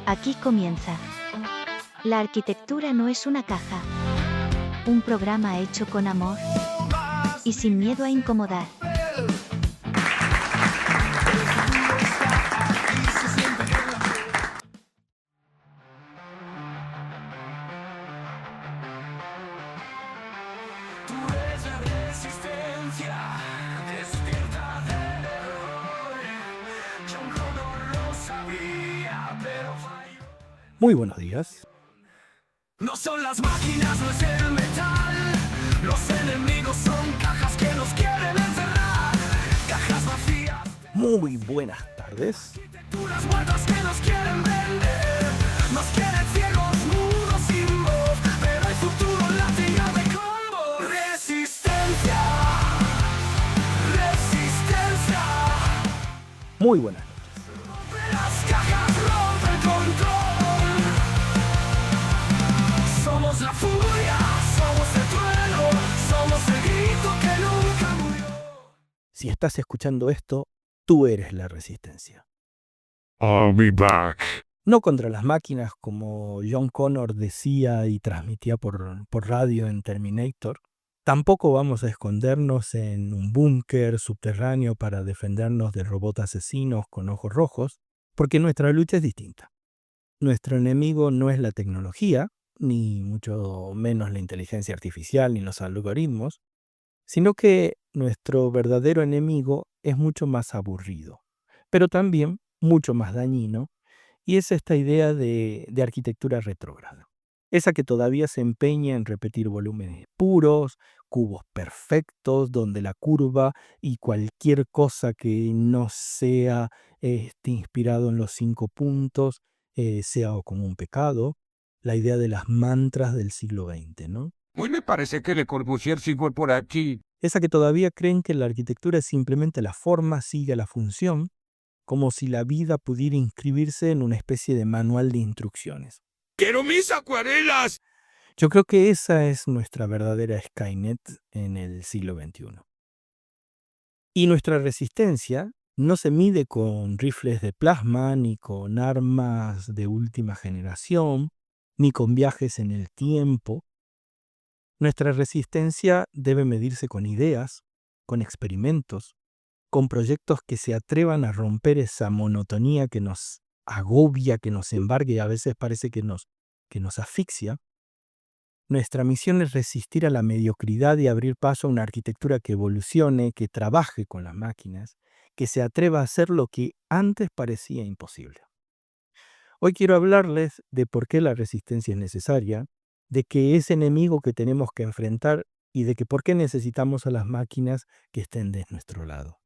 Aquí comienza. La arquitectura no es una caja. Un programa hecho con amor y sin miedo a incomodar. Muy buenos días. No son las máquinas, no es el metal. Los enemigos son cajas que nos quieren encerrar. Cajas vacías. Muy buenas tardes. Arquitecturas muertas que nos quieren vender. Nos quieren ciegos, mudos, sin voz. Pero hay futuro en la tira de combo. Resistencia. Resistencia. Muy buenas noches. Rompe las cajas, rompe el control. Somos la furia, somos el trueno, somos el grito que nunca murió. Si estás escuchando esto, tú eres la resistencia. I'll be back. No contra las máquinas como John Connor decía y transmitía por radio en Terminator. Tampoco vamos a escondernos en un búnker subterráneo para defendernos de robots asesinos con ojos rojos, porque nuestra lucha es distinta. Nuestro enemigo no es la tecnología, ni mucho menos la inteligencia artificial ni los algoritmos, sino que nuestro verdadero enemigo es mucho más aburrido, pero también mucho más dañino, y es esta idea de arquitectura retrógrada. Esa que todavía se empeña en repetir volúmenes puros, cubos perfectos, donde la curva y cualquier cosa que no sea inspirado en los 5 puntos sea como un pecado. La idea de las mantras del siglo XX, ¿no? Hoy me parece que Le Corbusier sí fue por aquí. Esa que todavía creen que la arquitectura es simplemente la forma, sigue la función, como si la vida pudiera inscribirse en una especie de manual de instrucciones. ¡Quiero mis acuarelas! Yo creo que esa es nuestra verdadera Skynet en el siglo XXI. Y nuestra resistencia no se mide con rifles de plasma, ni con armas de última generación, ni con viajes en el tiempo. Nuestra resistencia debe medirse con ideas, con experimentos, con proyectos que se atrevan a romper esa monotonía que nos agobia, que nos embarga y a veces parece que nos asfixia. Nuestra misión es resistir a la mediocridad y abrir paso a una arquitectura que evolucione, que trabaje con las máquinas, que se atreva a hacer lo que antes parecía imposible. Hoy quiero hablarles de por qué la resistencia es necesaria, de qué es enemigo que tenemos que enfrentar y de que por qué necesitamos a las máquinas que estén de nuestro lado.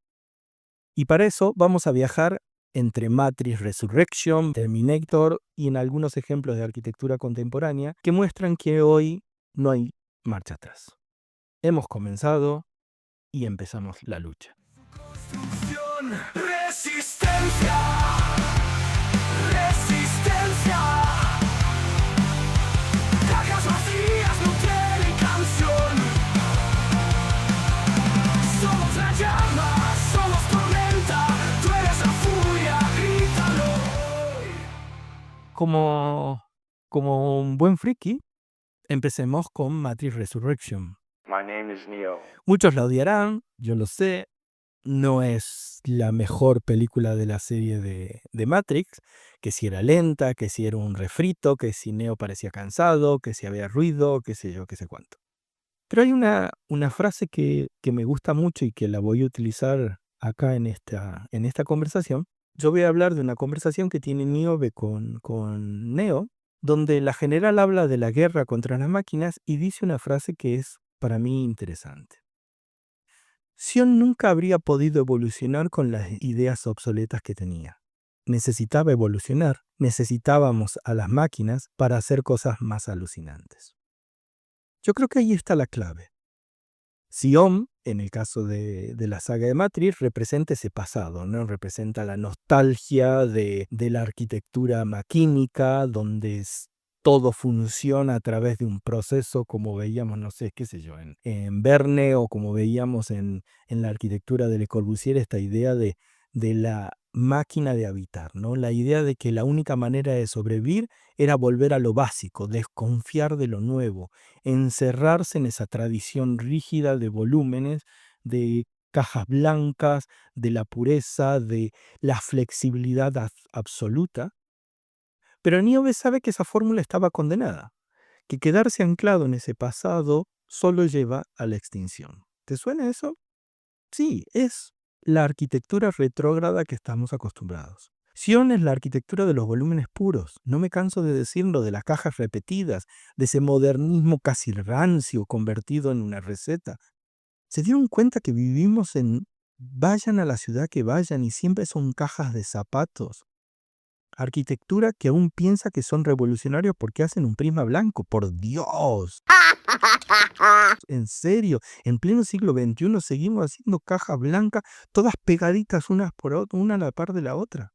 Y para eso vamos a viajar entre Matrix Resurrection, Terminator y en algunos ejemplos de arquitectura contemporánea que muestran que hoy no hay marcha atrás. Hemos comenzado y empezamos la lucha. Construcción, resistencia. Resistencia. Cajas vacías no tienen canción. Somos la llama, somos tormenta. Tú eres la furia, grítalo hoy. Como un buen friki, empecemos con Matrix Resurrection. My name is Neo. Muchos la odiarán, yo lo sé. No es la mejor película de la serie de Matrix, que si era lenta, que si era un refrito, que si Neo parecía cansado, que si había ruido, qué sé yo, qué sé cuánto. Pero hay una frase que me gusta mucho y que la voy a utilizar acá en esta conversación. Yo voy a hablar de una conversación que tiene Niobe con Neo, donde la general habla de la guerra contra las máquinas y dice una frase que es para mí interesante. Sion nunca habría podido evolucionar con las ideas obsoletas que tenía. Necesitaba evolucionar, necesitábamos a las máquinas para hacer cosas más alucinantes. Yo creo que ahí está la clave. Sion, en el caso de la saga de Matrix, representa ese pasado, ¿no? Representa la nostalgia de la arquitectura maquínica, donde todo funciona a través de un proceso, como veíamos, no sé, qué sé yo, en Verne, o como veíamos en la arquitectura de Le Corbusier, esta idea de la máquina de habitar, ¿no? La idea de que la única manera de sobrevivir era volver a lo básico, desconfiar de lo nuevo, encerrarse en esa tradición rígida de volúmenes, de cajas blancas, de la pureza, de la flexibilidad absoluta. Pero Niobe sabe que esa fórmula estaba condenada, que quedarse anclado en ese pasado solo lleva a la extinción. ¿Te suena eso? Sí, es la arquitectura retrógrada que estamos acostumbrados. Sion es la arquitectura de los volúmenes puros. No me canso de decirlo, de las cajas repetidas, de ese modernismo casi rancio convertido en una receta. ¿Se dieron cuenta que vivimos en vayan a la ciudad que vayan y siempre son cajas de zapatos? Arquitectura que aún piensa que son revolucionarios porque hacen un prisma blanco. ¡Por Dios! En serio, en pleno siglo XXI seguimos haciendo cajas blancas, todas pegaditas unas por otras, una a la par de la otra.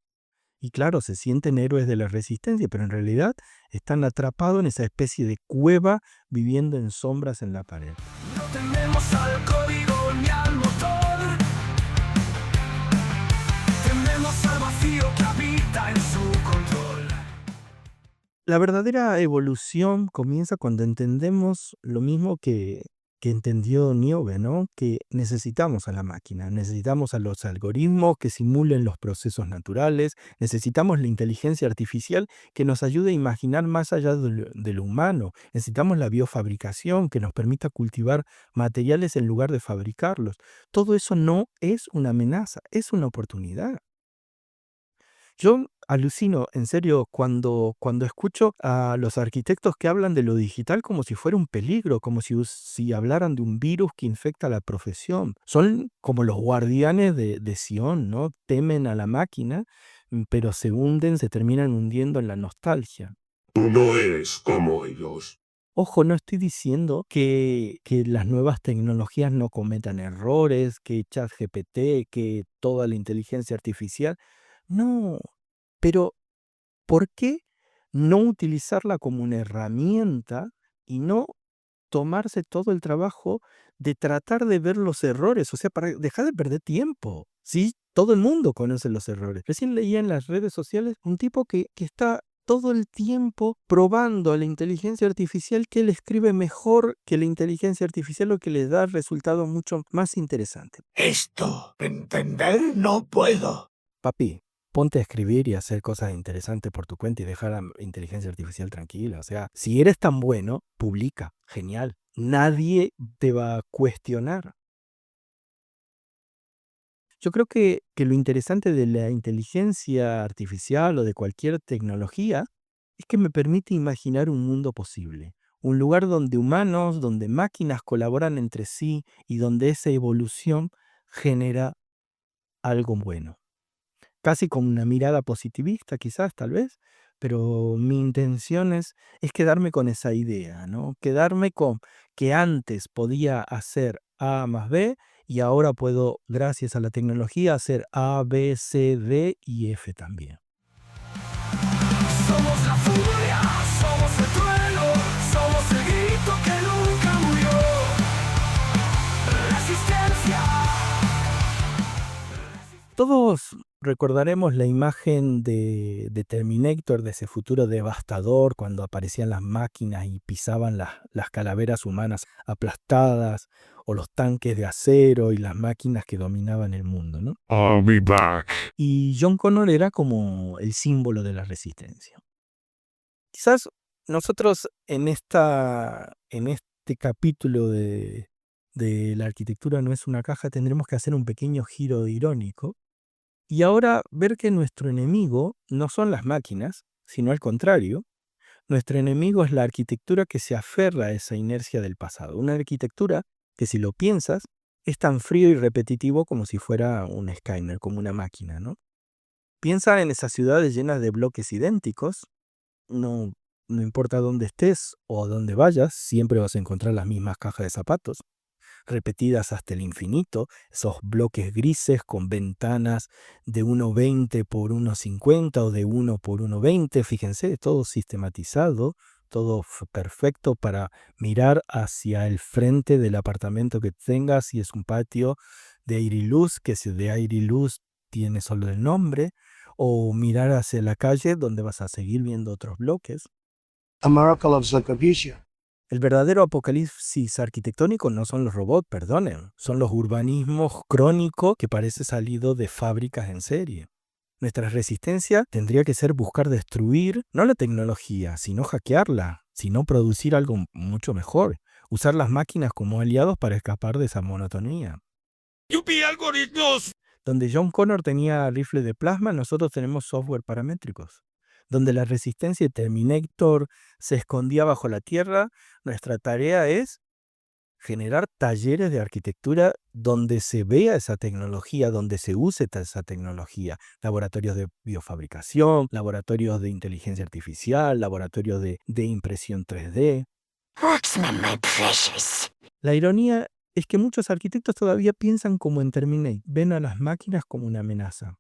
Y claro, se sienten héroes de la resistencia, pero en realidad están atrapados en esa especie de cueva viviendo en sombras en la pared. No tememos al código ni al motor. Tememos al vacío que habita en su control. La verdadera evolución comienza cuando entendemos lo mismo que entendió Niobe, ¿no? Que necesitamos a la máquina, necesitamos a los algoritmos que simulen los procesos naturales, necesitamos la inteligencia artificial que nos ayude a imaginar más allá de lo humano, necesitamos la biofabricación que nos permita cultivar materiales en lugar de fabricarlos. Todo eso no es una amenaza, es una oportunidad. Yo alucino, en serio, cuando escucho a los arquitectos que hablan de lo digital como si fuera un peligro, como si hablaran de un virus que infecta la profesión. Son como los guardianes de Sion, ¿no? Temen a la máquina, pero se hunden, se terminan hundiendo en la nostalgia. Tú no eres como ellos. Ojo, no estoy diciendo que las nuevas tecnologías no cometan errores, que ChatGPT, que toda la inteligencia artificial. No, pero ¿por qué no utilizarla como una herramienta y no tomarse todo el trabajo de tratar de ver los errores? O sea, para dejar de perder tiempo. Sí, todo el mundo conoce los errores. Recién leía en las redes sociales un tipo que está todo el tiempo probando a la inteligencia artificial que él escribe mejor que la inteligencia artificial, lo que le da resultados mucho más interesantes. Esto, entender, no puedo. Papi, ponte a escribir y hacer cosas interesantes por tu cuenta y dejar a la inteligencia artificial tranquila. O sea, si eres tan bueno, publica. Genial. Nadie te va a cuestionar. Yo creo que lo interesante de la inteligencia artificial o de cualquier tecnología es que me permite imaginar un mundo posible. Un lugar donde humanos, donde máquinas colaboran entre sí y donde esa evolución genera algo bueno. Casi con una mirada positivista, quizás, tal vez, pero mi intención es quedarme con esa idea, ¿no? Quedarme con que antes podía hacer A más B y ahora puedo, gracias a la tecnología, hacer A, B, C, D y F también. Somos la furia, somos el trueno, somos el grito que nunca murió. Resistencia. Todos recordaremos la imagen de Terminator, de ese futuro devastador, cuando aparecían las máquinas y pisaban las calaveras humanas aplastadas, o los tanques de acero y las máquinas que dominaban el mundo, ¿no? I'll be back. Y John Connor era como el símbolo de la resistencia. Quizás nosotros en este capítulo de la arquitectura no es una caja, tendremos que hacer un pequeño giro irónico y ahora ver que nuestro enemigo no son las máquinas, sino al contrario. Nuestro enemigo es la arquitectura que se aferra a esa inercia del pasado. Una arquitectura que, si lo piensas, es tan frío y repetitivo como si fuera un Skynet, como una máquina, ¿no? Piensa en esas ciudades llenas de bloques idénticos. No importa dónde estés o a dónde vayas, siempre vas a encontrar las mismas cajas de zapatos, repetidas hasta el infinito, esos bloques grises con ventanas de 1,20 por 1,50 o de 1 por 1,20, fíjense, todo sistematizado, todo perfecto para mirar hacia el frente del apartamento que tengas, si es un patio de aire y luz, que si de aire y luz tiene solo el nombre, o mirar hacia la calle donde vas a seguir viendo otros bloques. A miracle of the Corbusier. El verdadero apocalipsis arquitectónico no son los robots, perdonen, son los urbanismos crónicos que parece salido de fábricas en serie. Nuestra resistencia tendría que ser buscar destruir, no la tecnología, sino hackearla, sino producir algo mucho mejor, usar las máquinas como aliados para escapar de esa monotonía. ¡Yupi, algoritmos! Donde John Connor tenía rifles de plasma, nosotros tenemos software paramétricos. Donde la resistencia de Terminator se escondía bajo la tierra, nuestra tarea es generar talleres de arquitectura donde se vea esa tecnología, donde se use esa tecnología. Laboratorios de biofabricación, laboratorios de inteligencia artificial, laboratorios de impresión 3D. La ironía es que muchos arquitectos todavía piensan como en Terminator, ven a las máquinas como una amenaza.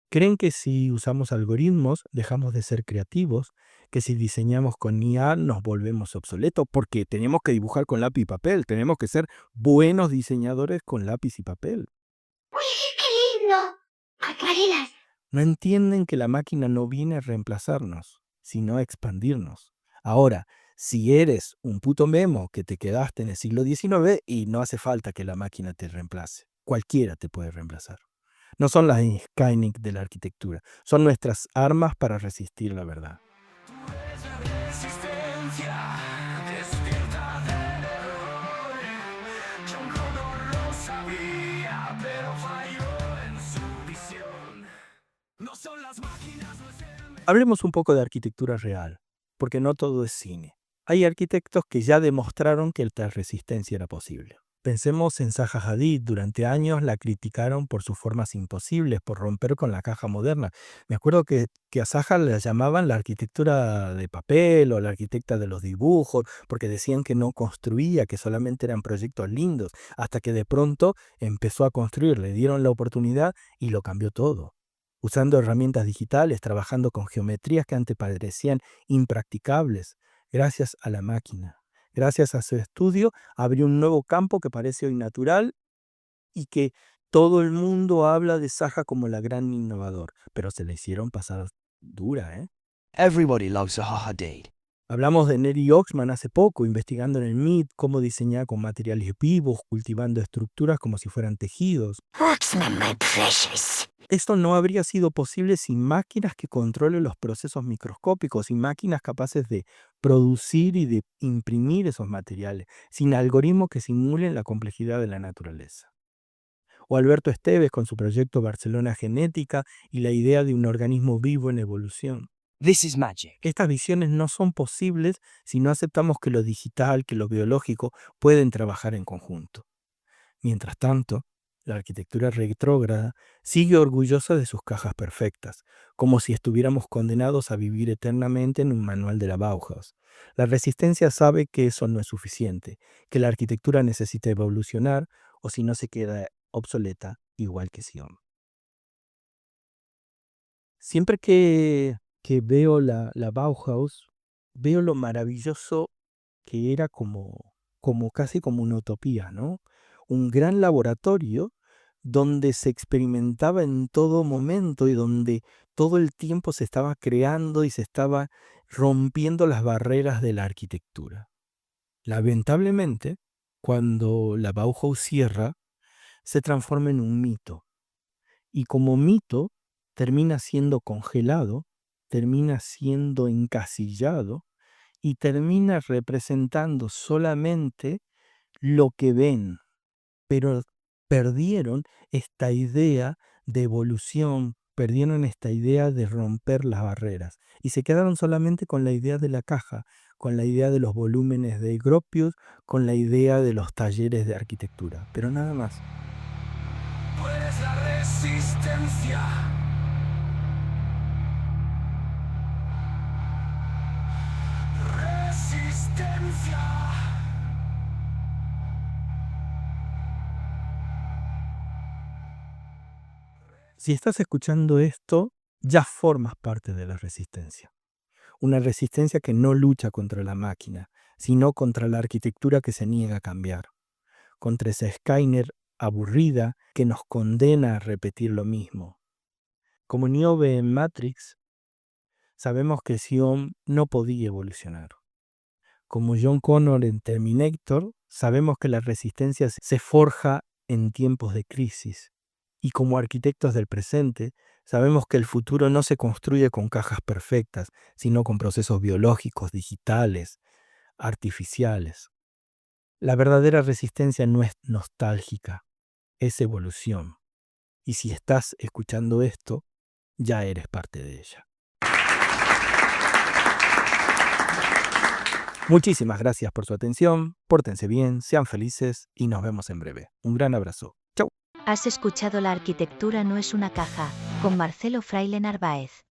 Creen que si usamos algoritmos dejamos de ser creativos, que si diseñamos con IA nos volvemos obsoletos porque tenemos que dibujar con lápiz y papel, tenemos que ser buenos diseñadores con lápiz y papel. ¡Uy, qué lindo! Acuarelas. No entienden que la máquina no viene a reemplazarnos, sino a expandirnos. Ahora, si eres un puto memo que te quedaste en el siglo XIX y no hace falta que la máquina te reemplace, cualquiera te puede reemplazar. No son las Skynet de la arquitectura, son nuestras armas para resistir la verdad. Resistencia, despierta del error. John Connor lo sabía, pero falló en su visión. No son las máquinas, no es el... Hablemos un poco de arquitectura real, porque no todo es cine. Hay arquitectos que ya demostraron que la resistencia era posible. Pensemos en Zaha Hadid. Durante años la criticaron por sus formas imposibles, por romper con la caja moderna. Me acuerdo que a Zaha la llamaban la arquitectura de papel o la arquitecta de los dibujos, porque decían que no construía, que solamente eran proyectos lindos, hasta que de pronto empezó a construir, le dieron la oportunidad y lo cambió todo. Usando herramientas digitales, trabajando con geometrías que antes parecían impracticables, gracias a la máquina. Gracias a su estudio, abrió un nuevo campo que parece hoy natural y que todo el mundo habla de Zaha como la gran innovador, pero se le hicieron pasar dura, ¿eh? Everybody loves Zaha Hadid. Hablamos de Neri Oxman hace poco, investigando en el MIT cómo diseñar con materiales vivos, cultivando estructuras como si fueran tejidos. Esto no habría sido posible sin máquinas que controlen los procesos microscópicos, sin máquinas capaces de producir y de imprimir esos materiales, sin algoritmos que simulen la complejidad de la naturaleza. O Alberto Esteves con su proyecto Barcelona Genética y la idea de un organismo vivo en evolución. This is magic. Estas visiones no son posibles si no aceptamos que lo digital, que lo biológico pueden trabajar en conjunto. Mientras tanto, la arquitectura retrógrada sigue orgullosa de sus cajas perfectas, como si estuviéramos condenados a vivir eternamente en un manual de la Bauhaus. La resistencia sabe que eso no es suficiente, que la arquitectura necesita evolucionar o si no se queda obsoleta igual que Sion. Siempre que veo la Bauhaus, veo lo maravilloso que era como casi como una utopía, ¿no? Un gran laboratorio donde se experimentaba en todo momento y donde todo el tiempo se estaba creando y se estaba rompiendo las barreras de la arquitectura. Lamentablemente, cuando la Bauhaus cierra, se transforma en un mito. Y como mito, termina siendo congelado, termina siendo encasillado y termina representando solamente lo que ven, pero perdieron esta idea de evolución, perdieron esta idea de romper las barreras y se quedaron solamente con la idea de la caja, con la idea de los volúmenes de Gropius, con la idea de los talleres de arquitectura, pero nada más. Tú eres la resistencia. Resistencia. Si estás escuchando esto, ya formas parte de la resistencia. Una resistencia que no lucha contra la máquina, sino contra la arquitectura que se niega a cambiar, contra esa Skynet aburrida que nos condena a repetir lo mismo. Como Niobe en Matrix, sabemos que Sion no podía evolucionar. Como John Connor en Terminator, sabemos que la resistencia se forja en tiempos de crisis. Y como arquitectos del presente, sabemos que el futuro no se construye con cajas perfectas, sino con procesos biológicos, digitales, artificiales. La verdadera resistencia no es nostálgica, es evolución. Y si estás escuchando esto, ya eres parte de ella. Muchísimas gracias por su atención, pórtense bien, sean felices y nos vemos en breve. Un gran abrazo. Chau. Has escuchado La arquitectura no es una caja, con Marcelo Fraile Narváez.